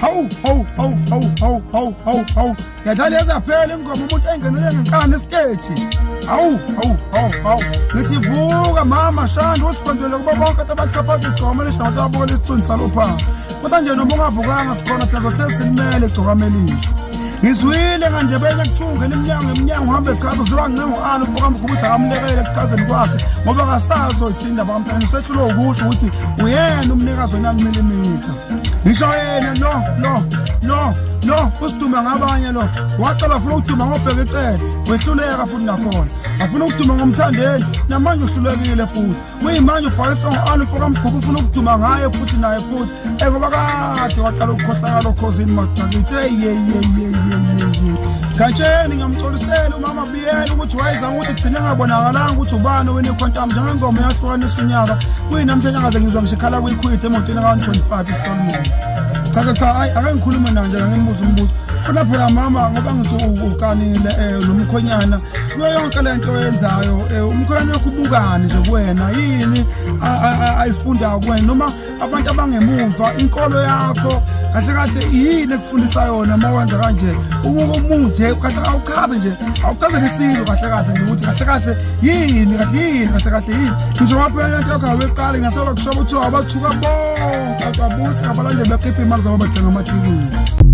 Hawu yathanda yazaphela ingoma umuntu engenele ngenkani esiteji. Hawu ngithi vuka mama Shanda usiphendule kubo bonke abachaphaza igcoma leshawa abukela isithunzi salopha. Kodwa nje noma ungavukanga sikhona sizohlezi sinimele igcokama elisha. Ngizwile kanje bese kuthungela iminyango uhambe ekhaya uzoba ncengo ala uphokama ukuthi akamlekele ekuchazeni kwakhe ngoba akasazi oyithinda bamntana usehlule ukusho ukuthi uyena umnikazi wenani millimeter. Ngisho yena no usiduma ngabanye lo waqala ufuna ukuduma ngobheka ecele wehluleka futhi nakhona afuna ukuduma ngomthandeni namanje uhlulekile futhi kuyimanje ufake isongo ufaka mgubu ufuna ukuduma ngaye futhi naye futhi ngoba kade waqala ukukhohlakala okhosini majakithi kanjeni ngamxolisela umama Biyela ukuthi wayezama ukuthi gcine ngabonakalanga ukuthi ubani wena ikhontamu njengengoma yahlukanisa unyaka kuyinamhlanje ngaze ngizwa ngishikhala kuyikhwithe emotweni ka-1.5 installment. Cha ake ngikhulume nanje ngimbuza umbuzo khona phela mama ngoba ngithi ukanile nomkhonyana kuyo yonke lento oyenzayo umkhonyana ukubukani nje kuwena yini ayifunda kuwena noma abantu abangemumva inkolo yakho kahle yini ekufundisa yona mawenza kanje umude kahle awuchaze lesilo kahle ukuthi kahle yini yini ngizowaphela lento yakho aweqala ngasola kusho ukuthi abathuka bonke ababusi abalande bekhipha imali zabo bathenga amathikiti.